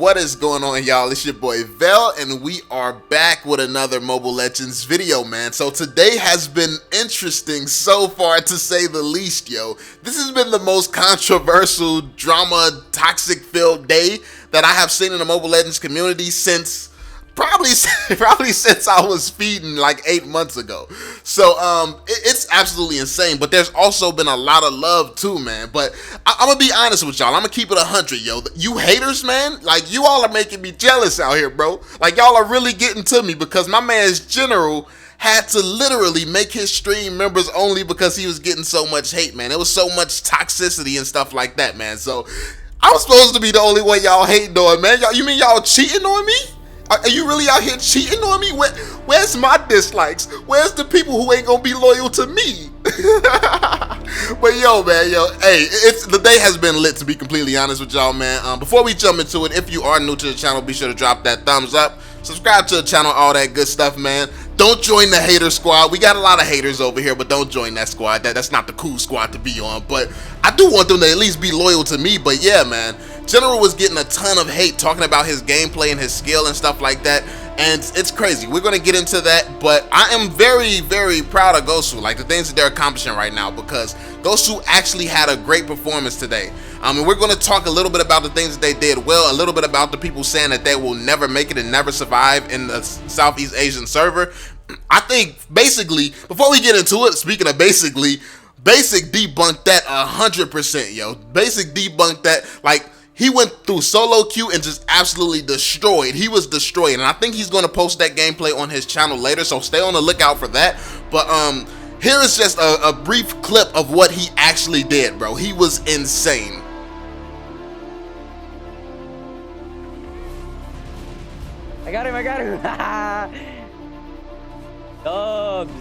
What is going on, y'all? It's your boy VeLL, and we are back with another Mobile Legends video, man. So today has been interesting so far, to say the least, yo. This has been the most controversial, drama, toxic-filled day that I have seen in the Mobile Legends community since probably since I was feeding like 8 months ago. So it's absolutely insane, but there's also been a lot of love too, man. But I'm gonna be honest with y'all, I'm gonna keep it 100, yo. You haters, man, like you all are making me jealous out here, bro. Like y'all are really getting to me, because my man's General had to literally make his stream members only because he was getting so much hate, man. It was so much toxicity and stuff like that, man. So I'm supposed to be the only one y'all hating on, man. You mean y'all cheating on me? Are you really out here cheating on me? Where's my dislikes? Where's the people who ain't gonna be loyal to me? But yo, man, hey, the day has been lit, to be completely honest with y'all, man. Before we jump into it, if you are new to the channel, be sure to drop that thumbs up, subscribe to the channel, all that good stuff, man. Don't join the hater squad. We got a lot of haters over here, but don't join that squad. That's not the cool squad to be on. But I do want them to at least be loyal to me. But yeah, man, General was getting a ton of hate talking about his gameplay and his skill and stuff like that, and it's crazy. We're going to get into that, but I am very, very proud of Gosu, like the things that they're accomplishing right now, because Gosu actually had a great performance today. And we're going to talk a little bit about the things that they did well, a little bit about the people saying that they will never make it and never survive in the Southeast Asian server. I think basically, before we get into it, speaking of basically, Basic debunked that 100%, yo. Basic debunked that. Like, he went through solo queue and just absolutely destroyed. He was destroyed, and I think he's going to post that gameplay on his channel later, so stay on the lookout for that. But here is just a brief clip of what he actually did, bro. He was insane. I got him. Dubs.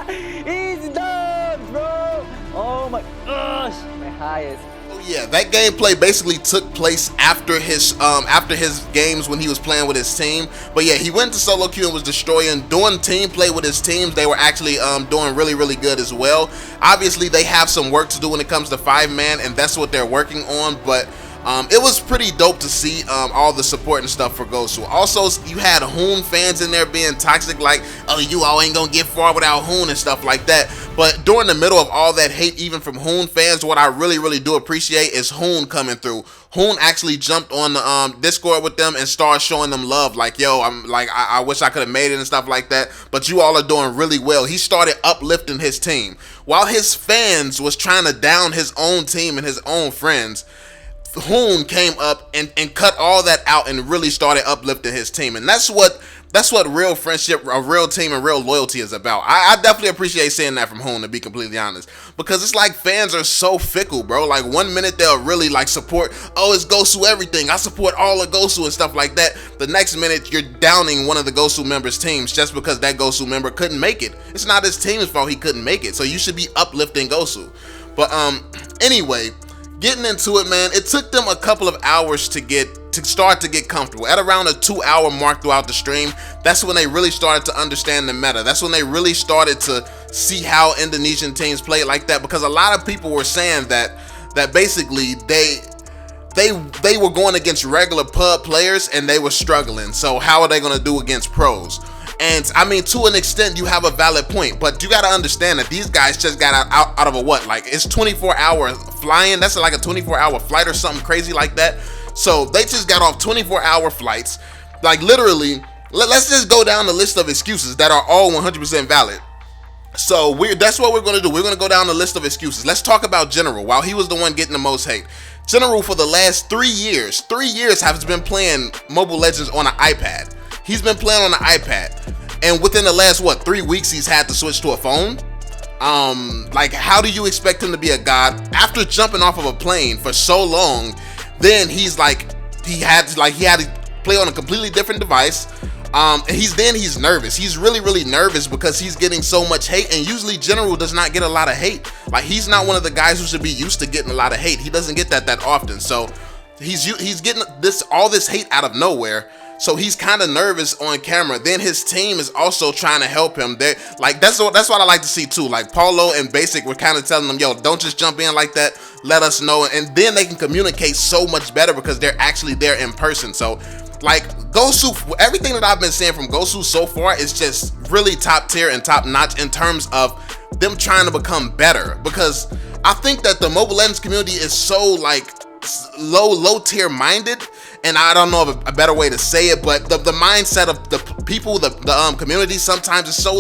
He's dubs, bro. Oh my gosh, my highest. Oh yeah, that gameplay basically took place after his games when he was playing with his team. But yeah, he went to solo queue and was destroying. Doing team play with his teams, they were actually doing really, really good as well. Obviously, they have some work to do when it comes to 5-man, and that's what they're working on. But it was pretty dope to see all the support and stuff for Gosu. Also, you had Hoon fans in there being toxic, like, oh, you all ain't gonna get far without Hoon and stuff like that. But during the middle of all that hate, even from Hoon fans, what I really, really do appreciate is Hoon coming through. Hoon actually jumped on the Discord with them and started showing them love, like, yo, I wish I could have made it and stuff like that, but you all are doing really well. He started uplifting his team while his fans was trying to down his own team and his own friends. Hoon came up and cut all that out and really started uplifting his team, and that's what real friendship, a real team, and real loyalty is about. I definitely appreciate seeing that from Hoon, to be completely honest, because it's like fans are so fickle, bro. Like, one minute they'll really like support, oh, it's Gosu everything, I support all of Gosu and stuff like that. The next minute you're downing one of the Gosu members' teams just because that Gosu member couldn't make it. It's not his team's fault he couldn't make it, so you should be uplifting Gosu. But anyway, getting into it, man, it took them a couple of hours to start to get comfortable. At around a 2-hour mark throughout the stream, that's when they really started to understand the meta. That's when they really started to see how Indonesian teams play like that, because a lot of people were saying that basically they were going against regular pub players and they were struggling. So how are they going to do against pros? And I mean, to an extent, you have a valid point, but you got to understand that these guys just got out of a what? Like, it's 24-hour flying. That's like a 24-hour flight or something crazy like that. So they just got off 24-hour flights. Like, literally, let's just go down the list of excuses that are all 100% valid. So that's what we're going to do. We're going to go down the list of excuses. Let's talk about General. While he was the one getting the most hate, General, for the last 3 years has been playing Mobile Legends on an iPad. He's been playing on the iPad, and within the last 3 weeks he's had to switch to a phone. Like, how do you expect him to be a god after jumping off of a plane for so long? Then he's like, he had to play on a completely different device. And he's nervous. He's really nervous because he's getting so much hate, and usually General does not get a lot of hate. Like, he's not one of the guys who should be used to getting a lot of hate. He doesn't get that often. So he's getting all this hate out of nowhere. So he's kind of nervous on camera. Then his team is also trying to help him. They like that's what I like to see too. Like Paulo and Basic were kind of telling them, yo, don't just jump in like that. Let us know, and then they can communicate so much better because they're actually there in person. So like Gosu, everything that I've been seeing from Gosu so far is just really top tier and top notch in terms of them trying to become better. Because I think that the Mobile Legends community is so like low tier minded, and I don't know of a better way to say it, but the mindset of the people, the community sometimes is so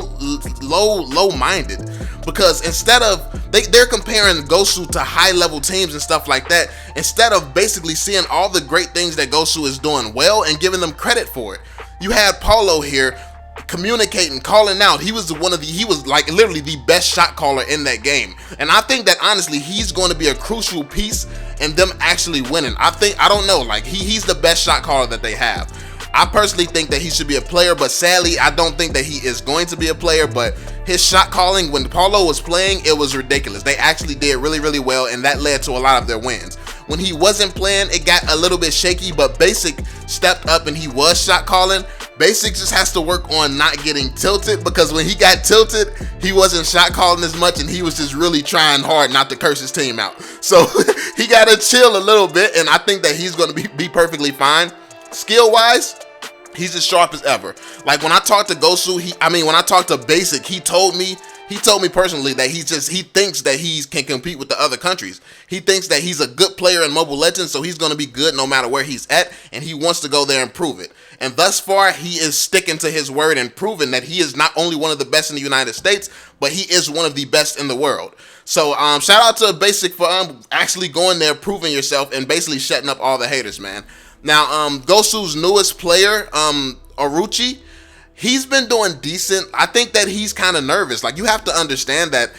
low minded, because instead of they're comparing Gosu to high level teams and stuff like that, instead of basically seeing all the great things that Gosu is doing well and giving them credit for it. You had Paulo here communicating, calling out. He was like literally the best shot caller in that game, and I think that honestly he's going to be a crucial piece in them actually winning. I don't know, like he's the best shot caller that they have. I personally think that he should be a player, but sadly I don't think that he is going to be a player. But his shot calling when Paulo was playing, it was ridiculous. They actually did really well, and that led to a lot of their wins. When he wasn't playing, it got a little bit shaky, but Basic stepped up and he was shot calling. Basic just has to work on not getting tilted, because when he got tilted, he wasn't shot calling as much, and he was just really trying hard not to curse his team out. So he got to chill a little bit, and I think that he's going to be perfectly fine. Skill wise, he's as sharp as ever. Like when I talked to Gosu, when I talked to Basic, he told me personally that he thinks that he can compete with the other countries. He thinks that he's a good player in Mobile Legends, so he's going to be good no matter where he's at, and he wants to go there and prove it. And thus far, he is sticking to his word and proving that he is not only one of the best in the United States, but he is one of the best in the world. So shout out to Basic for actually going there, proving yourself, and basically shutting up all the haters, man. Now, Gosu's newest player, Orochi, he's been doing decent. I think that he's kind of nervous. Like, you have to understand that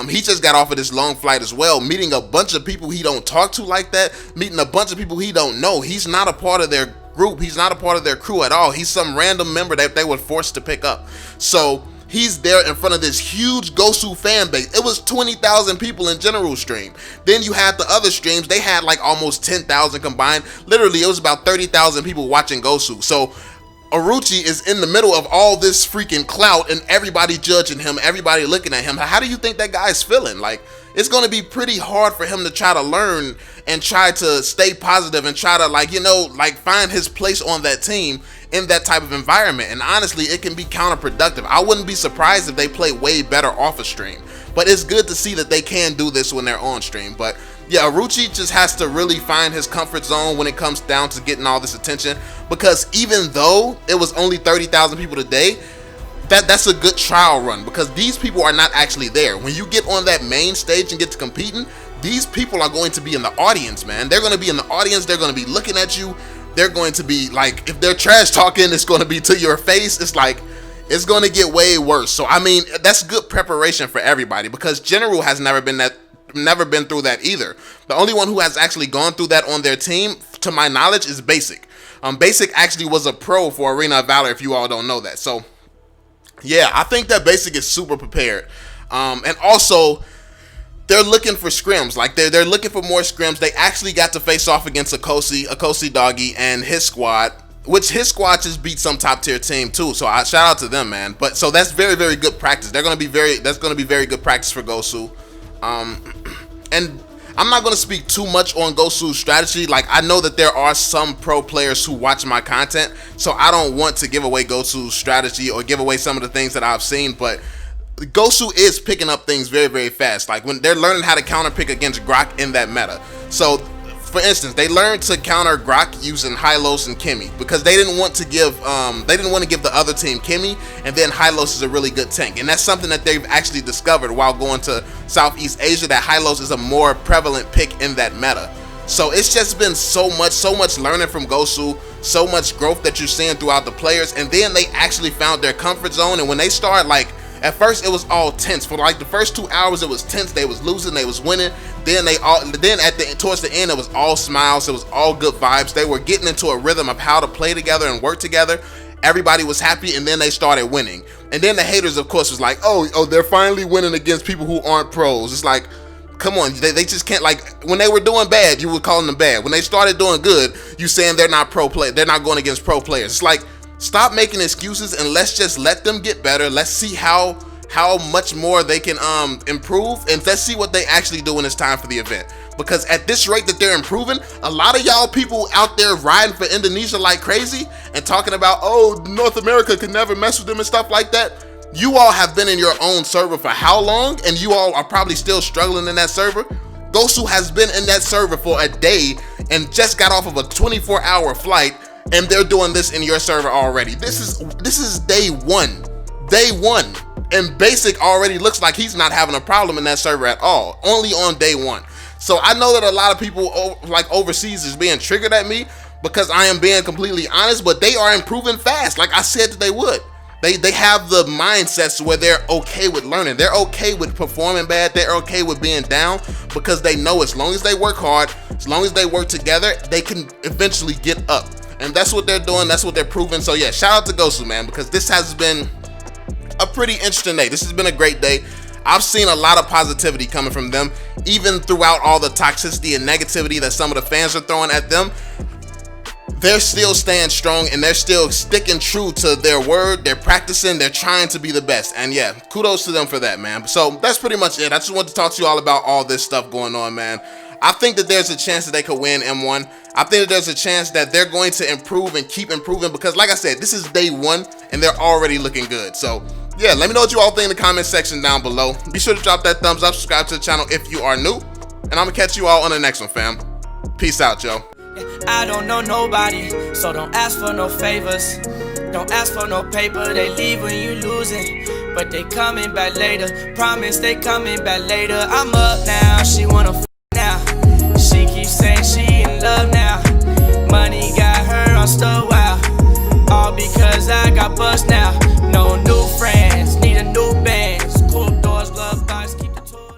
he just got off of this long flight as well, meeting a bunch of people he don't talk to like that, meeting a bunch of people he don't know. He's not a part of their group. He's not a part of their crew at all. He's some random member that they were forced to pick up. So he's there in front of this huge Gosu fan base. It was 20,000 people in general stream. Then you had the other streams. They had like almost 10,000 combined. Literally, it was about 30,000 people watching Gosu. So Orochi is in the middle of all this freaking clout and everybody judging him, everybody looking at him. How do you think that guy's feeling? Like, it's going to be pretty hard for him to try to learn and try to stay positive and try to find his place on that team in that type of environment. And honestly, it can be counterproductive. I wouldn't be surprised if they play way better off a stream, but it's good to see that they can do this when they're on stream. But yeah, Orochi just has to really find his comfort zone when it comes down to getting all this attention, because even though it was only 30,000 people today, that's a good trial run, because these people are not actually there. When you get on that main stage and get to competing, these people are going to be in the audience, man. They're going to be in the audience. They're going to be looking at you. They're going to be like, if they're trash talking, it's going to be to your face. It's like, it's going to get way worse. So I mean, that's good preparation for everybody, because General has never been through that either. The only one who has actually gone through that on their team, to my knowledge, is Basic. Basic actually was a pro for Arena of Valor, if you all don't know that. So yeah, I think that Basic is super prepared. And also, they're looking for scrims. Like, they're looking for more scrims. They actually got to face off against Akosi Doggy and his squad, which his squad just beat some top tier team too. So I shout out to them, man. But so that's very good practice. That's going to be very good practice for Gosu. And I'm not going to speak too much on Gosu's strategy. Like, I know that there are some pro players who watch my content, so I don't want to give away Gosu's strategy or give away some of the things that I've seen, but Gosu is picking up things very fast. Like, when they're learning how to counter pick against Grok in that meta. So for instance, they learned to counter Grok using Hylos and Kimmy, because they didn't want to give the other team Kimmy, and then Hylos is a really good tank. And that's something that they've actually discovered while going to Southeast Asia, that Hylos is a more prevalent pick in that meta. So it's just been so much learning from Gosu, so much growth that you're seeing throughout the players, and then they actually found their comfort zone. And when they start, like, at first it was all tense. For like the first 2 hours it was tense. They was losing, they was winning. Then towards the end it was all smiles. It was all good vibes. They were getting into a rhythm of how to play together and work together. everybody was happy, and then they started winning. And then the haters, of course, was like, oh, they're finally winning against people who aren't pros. It's like, come on, they just can't. Like, when they were doing bad, you were calling them bad. When they started doing good, you saying they're not pro play, they're not going against pro players. It's like, stop making excuses and let's just let them get better. Let's see how much more they can improve, and let's see what they actually do when it's time for the event. Because at this rate that they're improving, a lot of y'all people out there riding for Indonesia like crazy and talking about, oh, North America could never mess with them and stuff like that. You all have been in your own server for how long? And you all are probably still struggling in that server. Gosu has been in that server for a day and just got off of a 24-hour flight, and they're doing this in your server already. This is day one. Day one. And Basic already looks like he's not having a problem in that server at all. Only on day one. So I know that a lot of people like overseas is being triggered at me because I am being completely honest, but they are improving fast. Like I said that they would. They have the mindsets where they're okay with learning. They're okay with performing bad. They're okay with being down because they know as long as they work hard, as long as they work together, they can eventually get up. And that's what they're doing. That's what they're proving. So yeah, shout out to Gosu, man, because this has been a pretty interesting day. This has been a great day. I've seen a lot of positivity coming from them, even throughout all the toxicity and negativity that some of the fans are throwing at them. They're still staying strong and they're still sticking true to their word. They're practicing, they're trying to be the best. And yeah, kudos to them for that, man. So that's pretty much it. I just wanted to talk to you all about all this stuff going on, man. I think that there's a chance that they could win M1. I think that there's a chance that they're going to improve and keep improving because, like I said, this is day one and they're already looking good. So yeah, let me know what you all think in the comment section down below. Be sure to drop that thumbs up, subscribe to the channel if you are new, and I'm gonna catch you all on the next one, fam. Peace out, yo. I don't know nobody, so don't ask for no favors. Don't ask for no paper, they leave when you losing, but they coming back later. Promise they coming back later. I'm up now, she wanna f now. She keeps saying she in love now. Money got her on stuff, wow. All because I got bust now.